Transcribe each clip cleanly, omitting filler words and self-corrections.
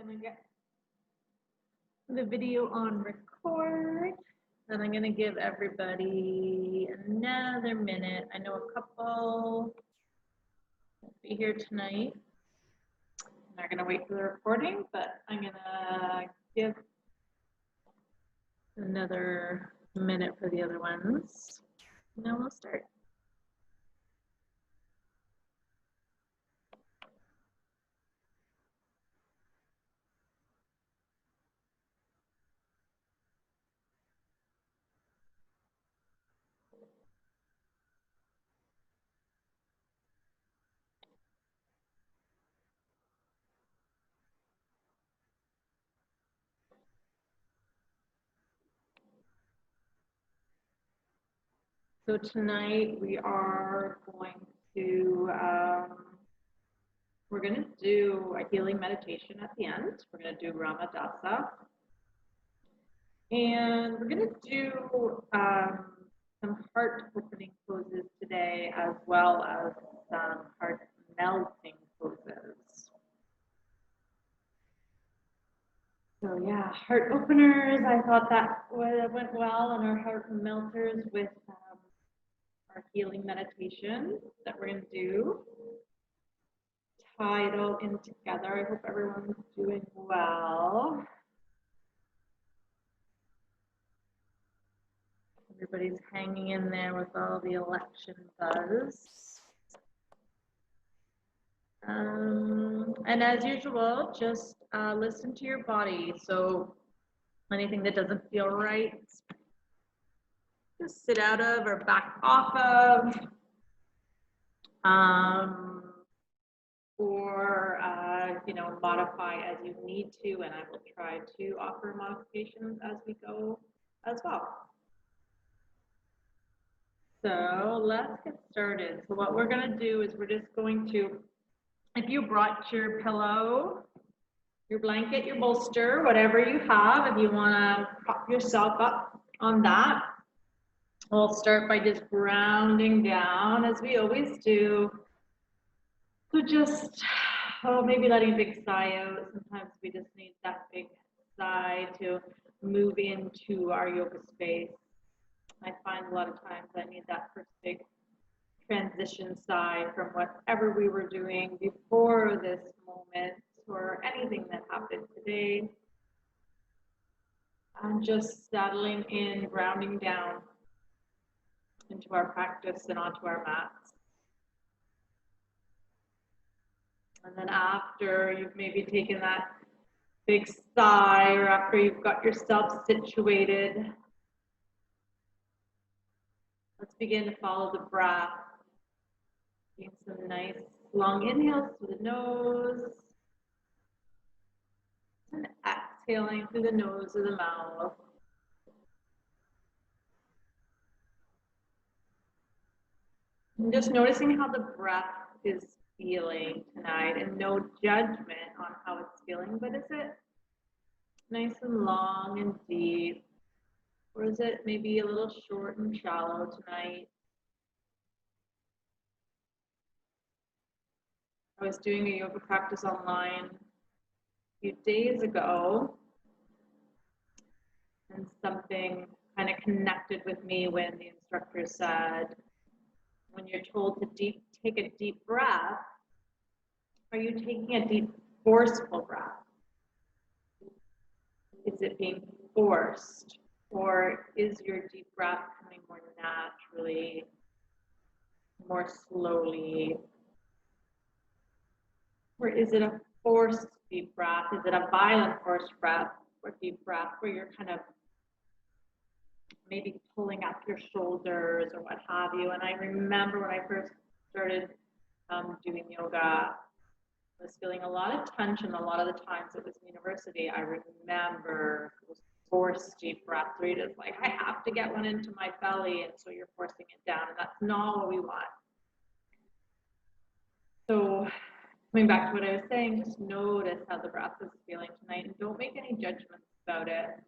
gonna get the video on record, and I'm gonna give everybody another minute. I know a couple won't be here tonight. They're gonna wait for the recording, but I'm gonna give another minute for the other ones. And then we'll start. So tonight we are going to, we're going to do a healing meditation at the end. We're going to do Ramadasa. And we're going to do some heart opening poses today, as well as some heart melting poses. So yeah, heart openers, I thought that went well, and our heart melters with our healing meditation that we're going to do. Tie it all in together. I hope everyone's doing well. Everybody's hanging in there with all the election buzz. And as usual, just listen to your body. So anything that doesn't feel right, just sit out of or back off of. Or modify as you need to, and I will try to offer modifications as we go as well. So let's get started. So what we're going to do is we're just going to, if you brought your pillow, your blanket, your bolster, whatever you have, if you want to prop yourself up on that, we'll start by just grounding down as we always do. So just, maybe letting a big sigh out. Sometimes we just need that big sigh to move into our yoga space. I find a lot of times I need that first big transition sigh from whatever we were doing before this moment or anything that happened today. I'm just settling in, grounding down into our practice and onto our mats. And then after you've maybe taken that big sigh, or after you've got yourself situated, let's begin to follow the breath. Taking some nice long inhales through the nose, and exhaling through the nose or the mouth. And just noticing how the breath is feeling tonight, and no judgment on how it's feeling, but is it nice and long and deep, or is it maybe a little short and shallow tonight? I was doing a yoga practice online a few days ago, and something kind of connected with me when the instructor said, when you're told to take a deep breath, are you taking a deep, forceful breath? Is it being forced? Or is your deep breath coming more naturally, more slowly? Or is it a forced deep breath? Is it a violent forced breath or deep breath where you're kind of maybe pulling up your shoulders or what have you? And I remember when I first started doing yoga, I was feeling a lot of tension a lot of the times it was in university. I remember those forced deep breaths where you're just like, I have to get one into my belly, and so you're forcing it down, and that's not what we want. So coming back to what I was saying, just notice how the breath is feeling tonight, and don't make any judgments about it.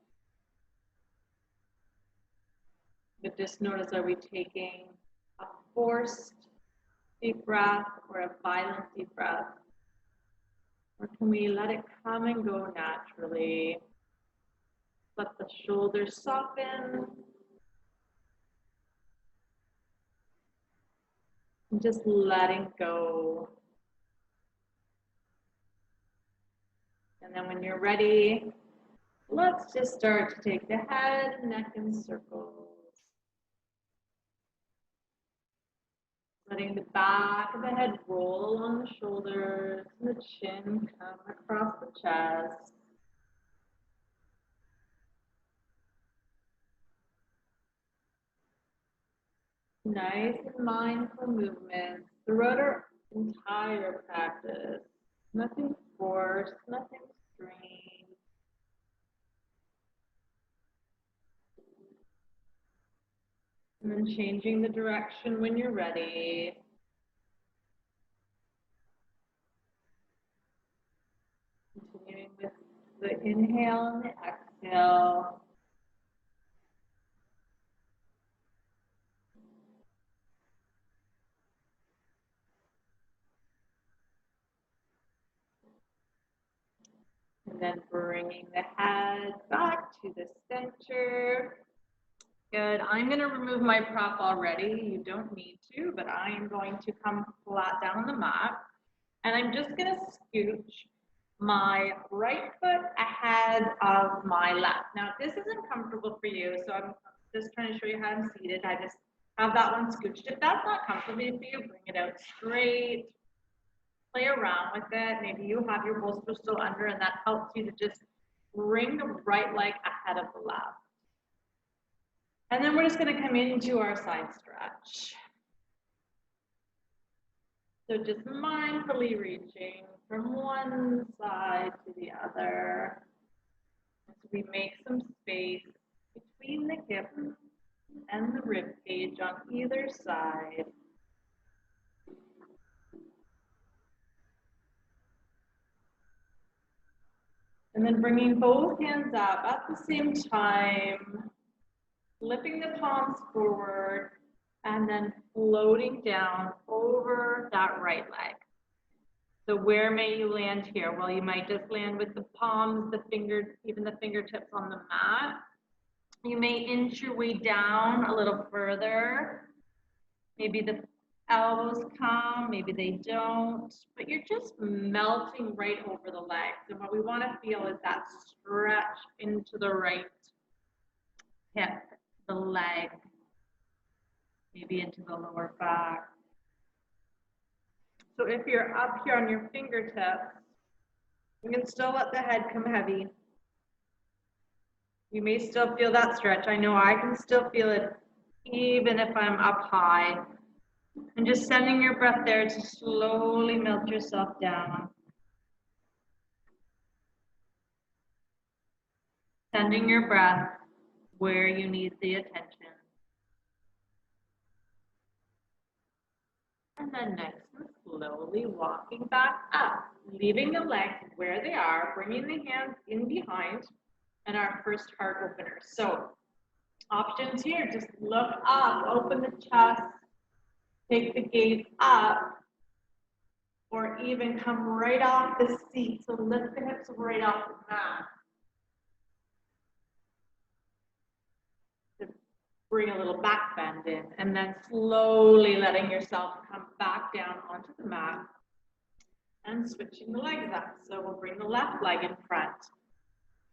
But just notice, are we taking a forced deep breath or a violent deep breath? Or can we let it come and go naturally? Let the shoulders soften. And just letting go. And then when you're ready, let's just start to take the head, neck in circles. Letting the back of the head roll along the shoulders and the chin come across the chest. Nice and mindful movements throughout our entire practice. Nothing forced, nothing strained. And then changing the direction when you're ready. Continuing with the inhale and the exhale. And then bringing the head back to the center. Good. I'm going to remove my prop already. You don't need to, but I am going to come flat down on the mat. And I'm just going to scooch my right foot ahead of my left. Now, if this isn't comfortable for you, so I'm just trying to show you how I'm seated. I just have that one scooched. If that's not comfortable for you, bring it out straight. Play around with it. Maybe you have your bolster still under, and that helps you to just bring the right leg ahead of the left. And then we're just going to come into our side stretch. So just mindfully reaching from one side to the other as we make some space between the hip and the rib cage on either side. And then bringing both hands up at the same time, lifting the palms forward, and then floating down over that right leg. So where may you land here? Well, you might just land with the palms, the fingers, even the fingertips on the mat. You may inch your way down a little further. Maybe the elbows come, maybe they don't, but you're just melting right over the legs. And what we want to feel is that stretch into the right hip, the leg, maybe into the lower back. So if you're up here on your fingertips, you can still let the head come heavy. You may still feel that stretch. I know I can still feel it even if I'm up high. And just sending your breath there to slowly melt yourself down. Sending your breath where you need the attention. And then next, slowly walking back up, leaving the legs where they are, bringing the hands in behind, and our first heart opener. So options here, just look up, open the chest, take the gaze up, or even come right off the seat. So lift the hips right off the mat. To bring a little back bend in, and then slowly letting yourself come back down onto the mat and switching the legs up. So we'll bring the left leg in front.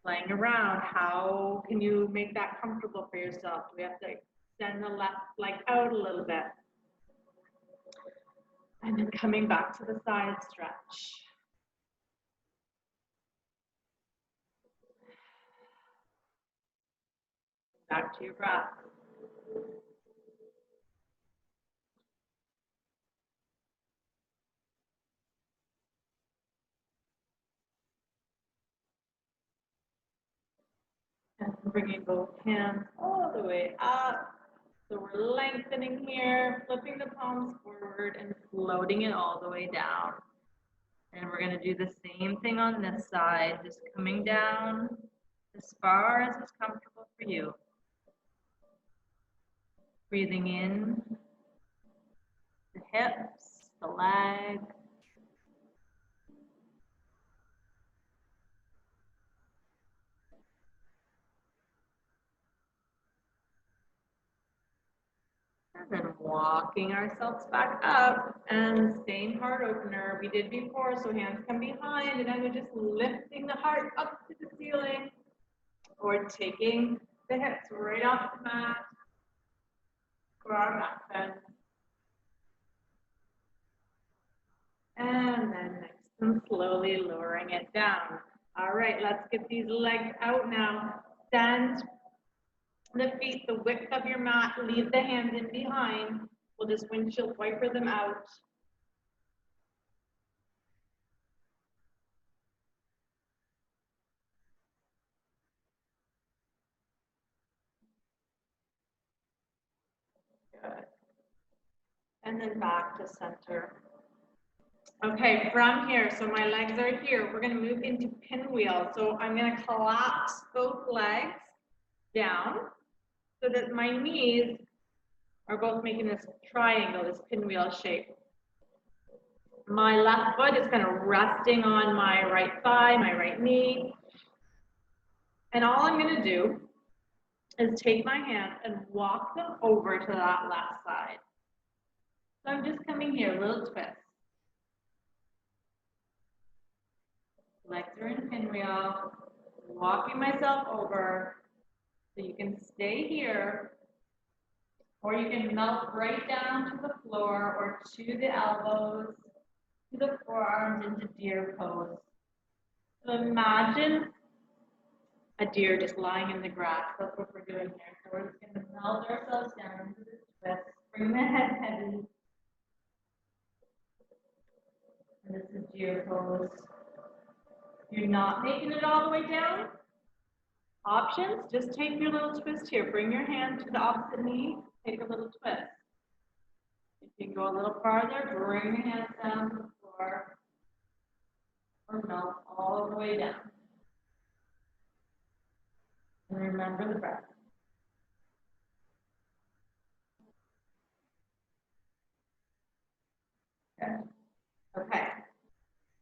Playing around, how can you make that comfortable for yourself? Do we have to extend the left leg out a little bit? And then coming back to the side stretch. Back to your breath. And bringing both hands all the way up. So we're lengthening here, flipping the palms forward and floating it all the way down. And we're going to do the same thing on this side, just coming down as far as is comfortable for you. Breathing in the hips, the leg. walking ourselves back up and staying heart opener. We did before, so hands come behind, and then we're just lifting the heart up to the ceiling or taking the hips right off the mat for our back bend. And then next and slowly lowering it down. All right, let's get these legs out now. Stand the feet the width of your mat, leave the hands in behind. We'll just windshield wiper them out. Good. And then back to center. Okay, from here, so my legs are here. We're gonna move into pinwheel. So I'm gonna collapse both legs down so that my knees are both making this triangle, this pinwheel shape. My left foot is kind of resting on my right thigh, my right knee. And all I'm gonna do is take my hands and walk them over to that left side. So I'm just coming here, little twist. Legs are in pinwheel, walking myself over. So you can stay here, or you can melt right down to the floor or to the elbows, to the forearms into deer pose. So imagine a deer just lying in the grass. That's what we're doing here. So we're just going to melt ourselves down into this twist. Bring the head heavy. And this is deer pose. You're not making it all the way down. Options, just take your little twist here. Bring your hand to the opposite knee. Take a little twist. If you go a little farther, bring your hands down to the floor. Or melt all the way down. And remember the breath. Good. Okay.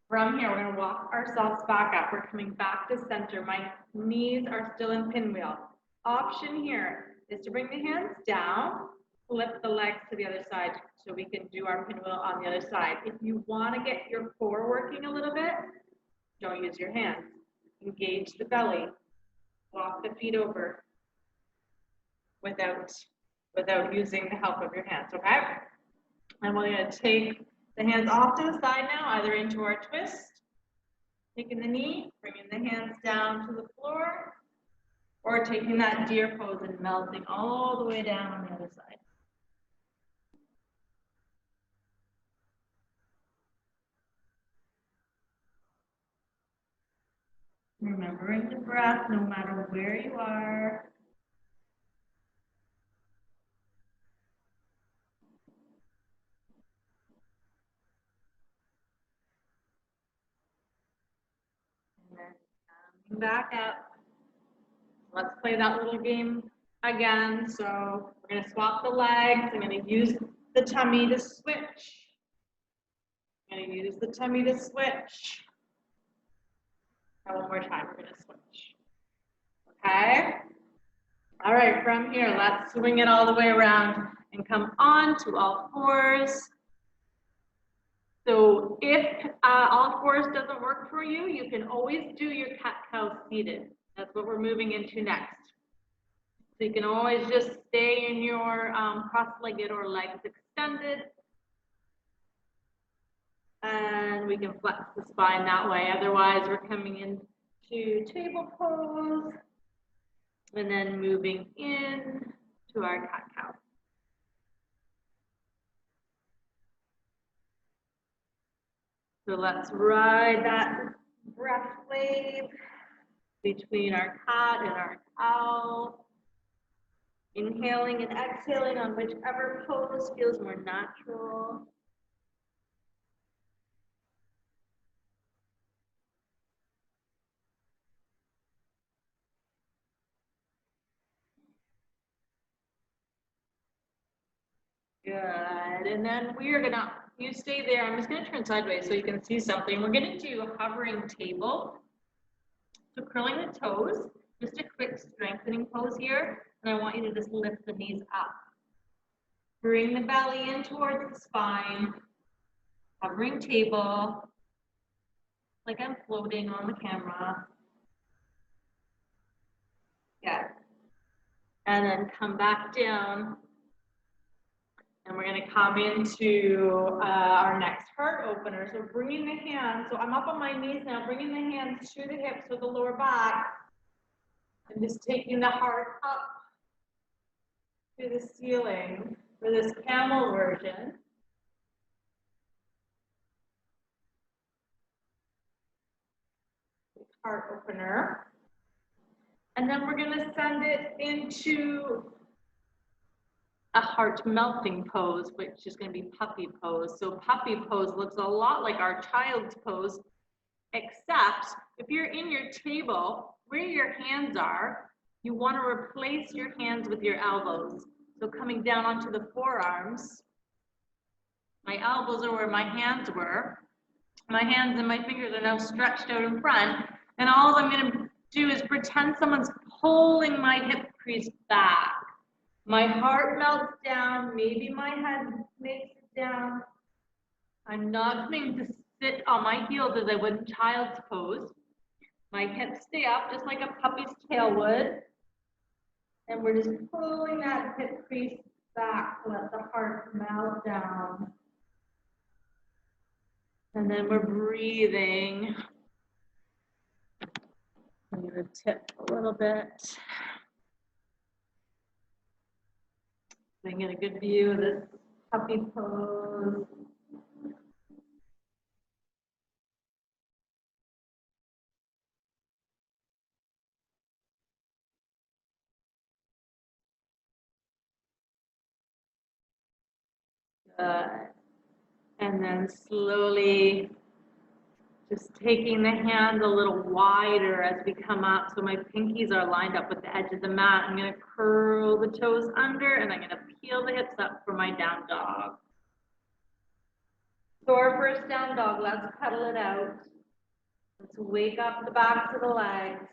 From here, we're going to walk ourselves back up. We're coming back to center. My knees are still in pinwheel. Option here is to bring the hands down, flip the legs to the other side so we can do our pinwheel on the other side. If you want to get your core working a little bit, don't use your hands. Engage the belly. Walk the feet over without using the help of your hands, okay? And we're going to take the hands off to the side now, either into our twist, taking the knee, bringing the hands down to the floor, or taking that deer pose and melting all the way down on the other side. Remembering the breath no matter where you are. And then coming back up. Let's play that little game again. So we're going to swap the legs. I'm going to use the tummy to switch. I'm going to use the tummy to switch. And one more time, we're going to switch. Okay? All right, from here, let's swing it all the way around and come on to all fours. So if all fours doesn't work for you, you can always do your cat-cow seated. That's what we're moving into next. So you can always just stay in your cross-legged or legs extended. And we can flex the spine that way. Otherwise, we're coming into table pose and then moving in to our cat-cow. So let's ride that breath wave between our cat and our cow. Inhaling and exhaling on whichever pose feels more natural. Good, and then we are gonna, you stay there, I'm just gonna turn sideways so you can see something. We're gonna do a hovering table. So curling the toes, just a quick strengthening pose here, and I want you to just lift the knees up. Bring the belly in towards the spine. Hovering table, like I'm floating on the camera. Yeah. And then come back down. And we're going to come into our next heart opener. So bringing the hands, so I'm up on my knees now, bringing the hands to the hips or the lower back. And just taking the heart up to the ceiling for this camel version. Heart opener. And then we're going to send it into a heart melting pose, which is going to be puppy pose. So puppy pose looks a lot like our child's pose, except if you're in your table, where your hands are, you want to replace your hands with your elbows. So coming down onto the forearms, my elbows are where my hands were. My hands and my fingers are now stretched out in front. And all I'm going to do is pretend someone's pulling my hip crease back. My heart melts down, maybe my head makes it down. I'm not going to sit on my heels as I would in child's pose. My hips stay up just like a puppy's tail would. And we're just pulling that hip crease back to let the heart melt down. And then we're breathing. I'm going to tip a little bit. So I get a good view of this puppy pose. Good. And then slowly just taking the hands a little wider as we come up. So my pinkies are lined up with the edge of the mat. I'm going to curl the toes under and I'm going to peel the hips up for my down dog. So our first down dog, let's pedal it out. Let's wake up the backs of the legs.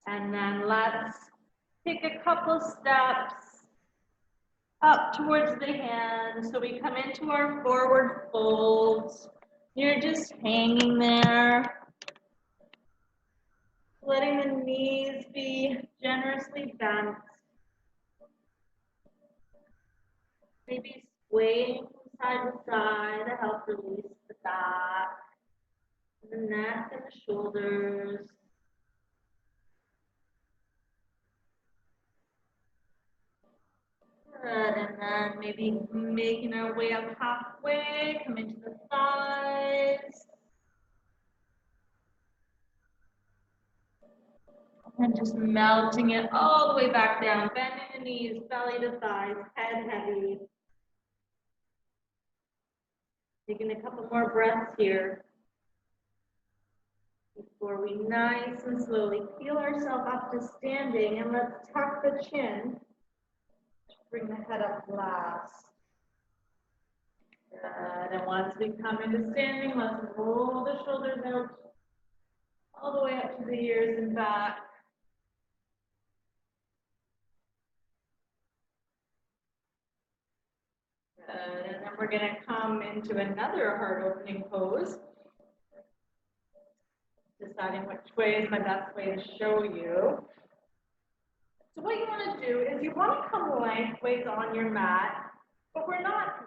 And then let's take a couple steps up towards the hands. So we come into our forward folds. You're just hanging there. Letting the knees be generously bent. Maybe swaying from side to side to help release the back, the neck and the shoulders. Good, and then maybe making our way up halfway, come into the thighs. And just melting it all the way back down, bending the knees, belly to thighs, head heavy. Taking a couple more breaths here before we nice and slowly peel ourselves up to standing, and let's tuck the chin. Bring the head up last. Good. And once we come into standing, let's roll the shoulders out all the way up to the ears and back. Good. And then we're going to come into another heart opening pose. Deciding which way is my best way to show you. So what you want to do is you want to come lengthways on your mat, but we're not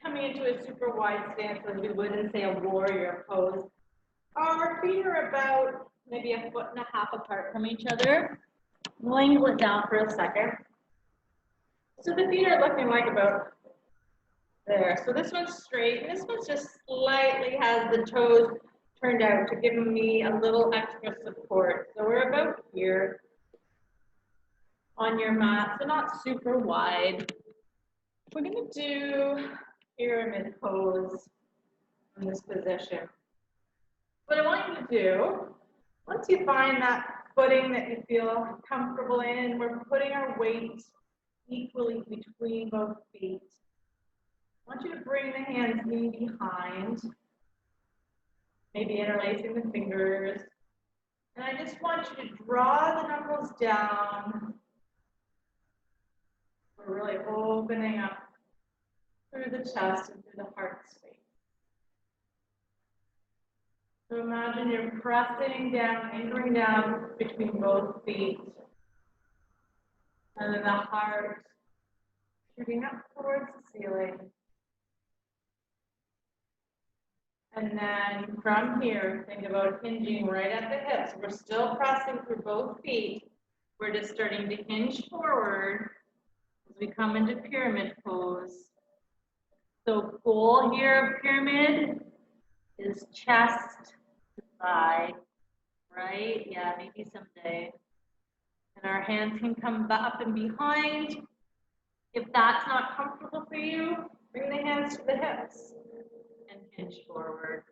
coming into a super wide stance as we would in, say, a warrior pose. Our feet are about maybe 1.5 feet apart from each other. Langle it down for a second. So the feet are looking like about there. So this one's straight, and this one's just slightly has the toes turned out to give me a little extra support. So we're about here on your mat, so not super wide. We're going to do pyramid pose in this position. What I want you to do, once you find that footing that you feel comfortable in, we're putting our weight equally between both feet. I want you to bring the hands knee behind, maybe interlacing the fingers. And I just want you to draw the knuckles down. We're really opening up through the chest and through the heart space. So imagine you're pressing down, anchoring down between both feet. And then the heart shooting up towards the ceiling. And then from here, think about hinging right at the hips. We're still pressing through both feet. We're just starting to hinge forward as we come into pyramid pose. So goal here of pyramid is chest to thigh, right? Yeah, maybe someday. And our hands can come up and behind. If that's not comfortable for you, bring the hands to the hips and hinge forward.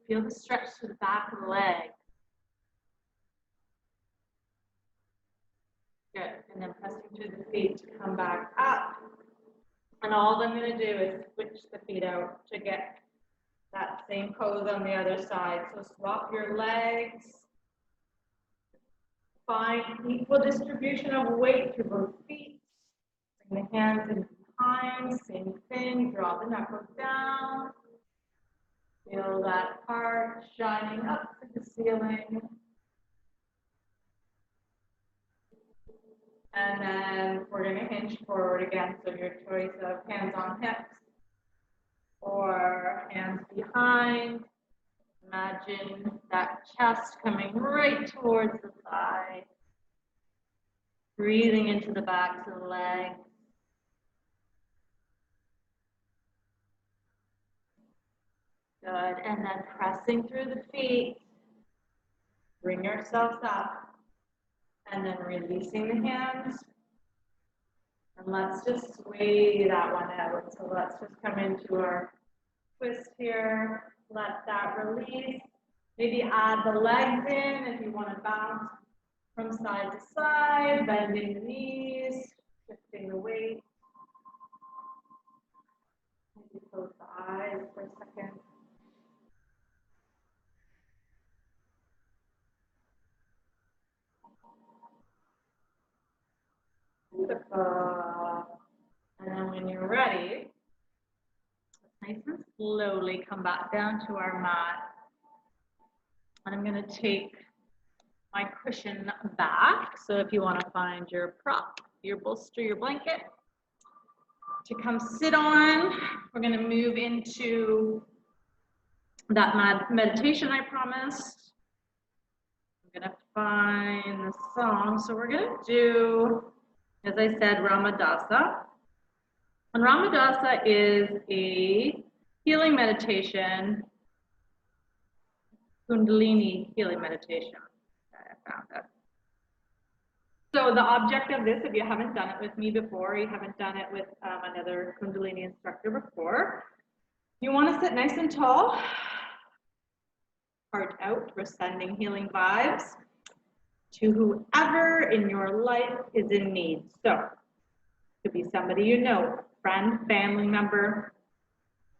Feel the stretch to the back of the leg. Good. And then pressing through the feet to come back up. And all I'm going to do is switch the feet out to get that same pose on the other side. So swap your legs. Find equal distribution of weight through both feet. Bring the hands in behind. Same thing. Draw the knuckles down. Feel that heart shining up to the ceiling. And then we're going to hinge forward again. So your choice of hands on hips or hands behind. Imagine that chest coming right towards the thigh. Breathing into the backs of the legs. Good. And then pressing through the feet. Bring yourselves up. And then releasing the hands. And let's just sway that one out. So let's just come into our twist here. Let that release. Maybe add the legs in if you want to bounce from side to side, bending the knees, shifting the weight. Maybe close the eyes for a second. Beautiful. And then when you're ready, nice and slowly come back down to our mat. And I'm going to take my cushion back. So if you want to find your prop, your bolster, your blanket to come sit on, we're going to move into that meditation I promised. I'm going to find the song. So we're going to do, as I said, Ramadasa. And Ramadasa is a healing meditation, Kundalini healing meditation. I found it. So the object of this, if you haven't done it with me before, you haven't done it with another Kundalini instructor before, you want to sit nice and tall, heart out. We're sending healing vibes to whoever in your life is in need. So it could be somebody you know, friend, family member.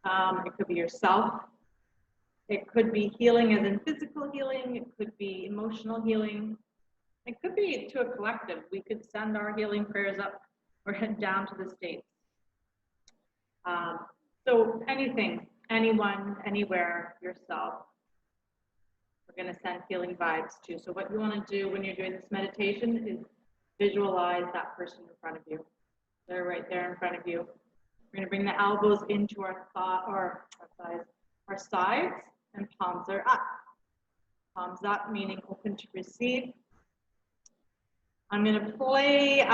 It could be yourself. It could be healing as in physical healing. It could be emotional healing. It could be to a collective. We could send our healing prayers up or head down to the States. So anything, anyone, anywhere, yourself, we're going to send healing vibes to. So what you want to do when you're doing this meditation is visualize that person in front of you. They're right there in front of you. We're going to bring the elbows into our sides, and palms are up. Palms up, meaning open to receive. I'm going to play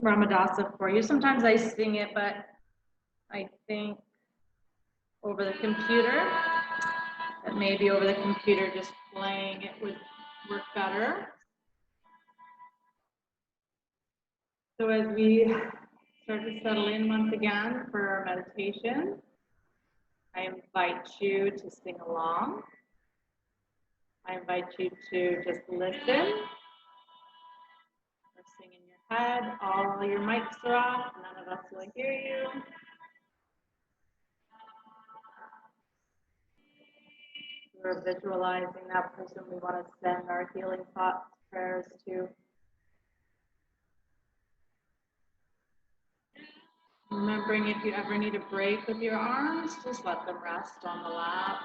Ramadasa for you. Sometimes I sing it, but I think over the computer, that maybe over the computer just playing it would work better. So as we start to settle in once again for our meditation, I invite you to sing along. I invite you to just listen or sing in your head. All your mics are off. None of us will hear you. We're visualizing that person we want to send our healing thoughts, prayers to. Remembering if you ever need a break with your arms, just let them rest on the lap.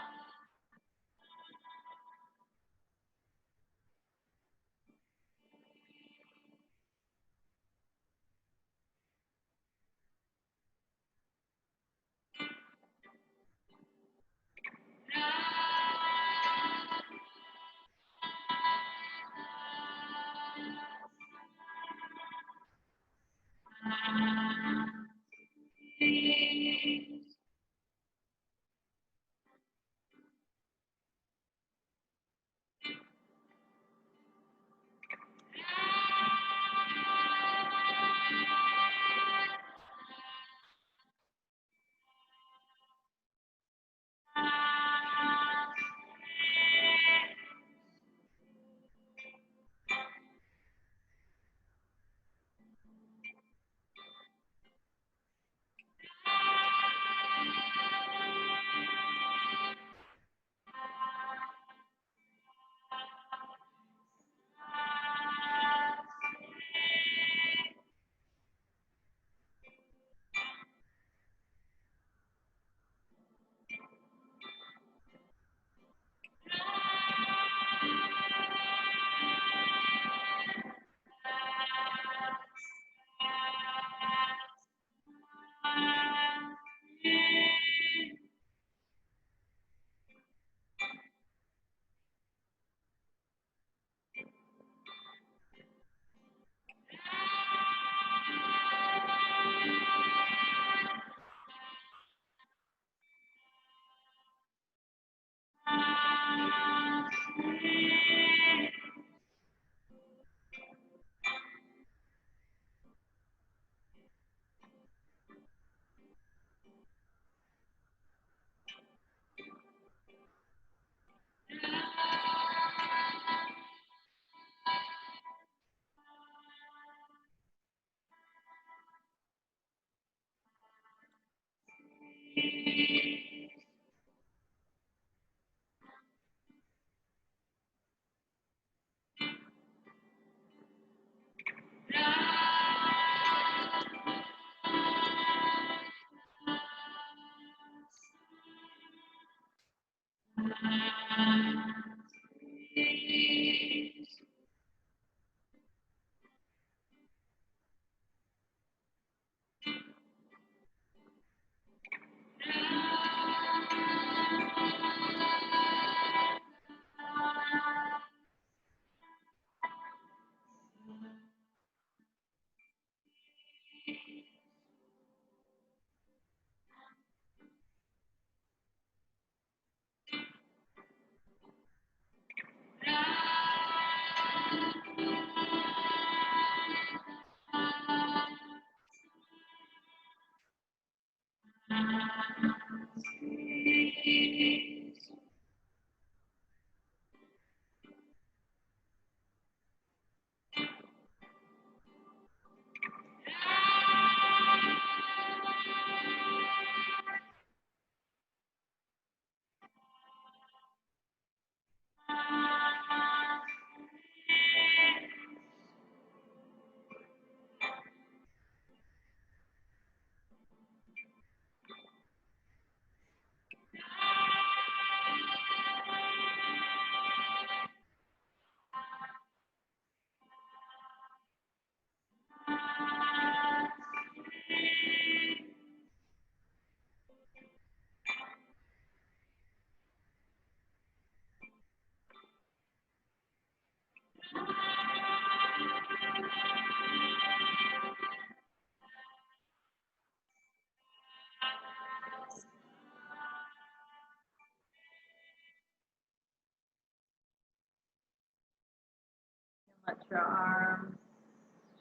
Let your arms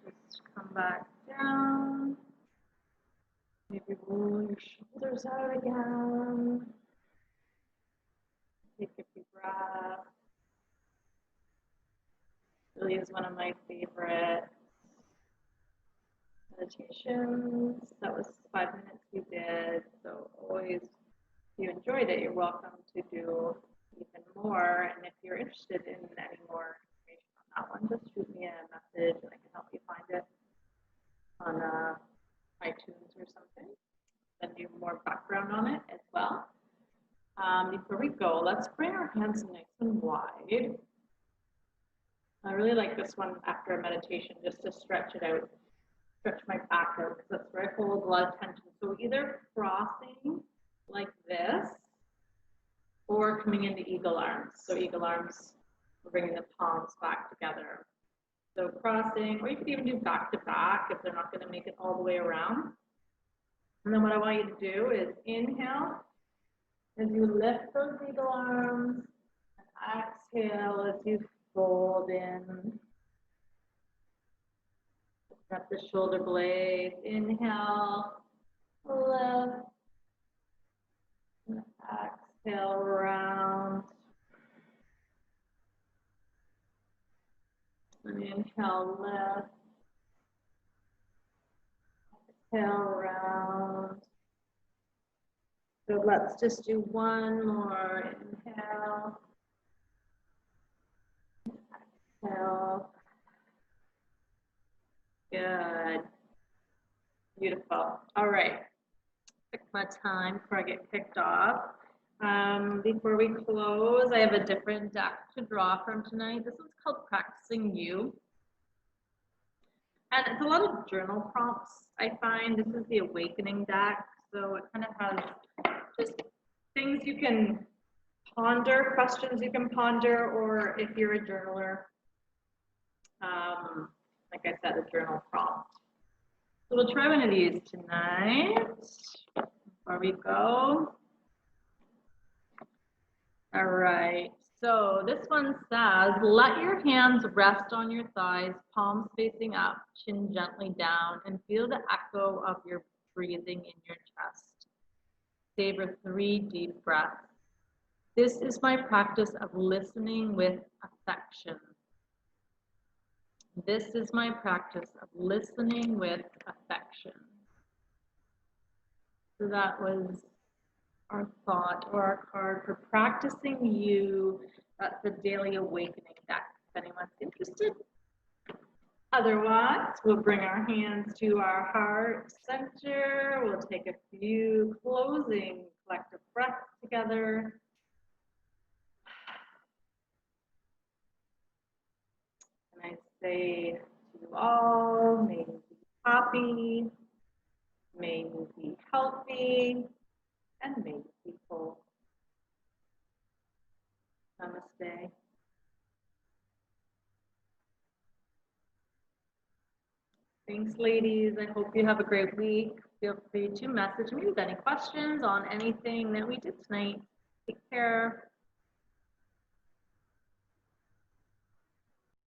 just come back down. Maybe roll your shoulders out again. Take a deep breath. Really is one of my favorite meditations. That was 5 minutes we did. So always, if you enjoyed it, you're welcome to do even more. And if you're interested in any more information on that one, just shoot me a message and I can help you find it on iTunes or something. Send you more background on it as well. Before we go, let's bring our hands nice and wide. I really like this one after a meditation, just to stretch it out, stretch my back out, because that's where I hold a lot of tension. So either crossing like this, or coming into eagle arms. So eagle arms, we're bringing the palms back together. So crossing, or you could even do back to back if they're not going to make it all the way around. And then what I want you to do is inhale as you lift those eagle arms, and exhale as you fold in. Up the shoulder blades. Inhale, lift, and exhale, round. And inhale, lift. Exhale, round. So let's just do one more. Inhale. Exhale. Good. Beautiful. All right. Took my time before I get kicked off. Before we close, I have a different deck to draw from tonight. This one's called Practicing You. And it's a lot of journal prompts, I find. This is the Awakening deck. So it kind of has just things you can ponder, questions you can ponder, or if you're a journaler, like I said, a journal prompt. So we'll try one of these tonight before we go. All right, so this one says, let your hands rest on your thighs, palms facing up, chin gently down, and feel the echo of your breathing in your chest. Savor 3 deep breaths. This is my practice of listening with affection. This is my practice of listening with affection. So that was our thought or our card for Practicing You. That's the Daily Awakening deck, if anyone's interested. Otherwise, we'll bring our hands to our heart center. We'll take a few closing collective breaths together. And I say to you all, may you be happy, may you be healthy, and may you be whole. Namaste. Thanks, ladies. I hope you have a great week. Feel free to message me with any questions on anything that we did tonight. Take care.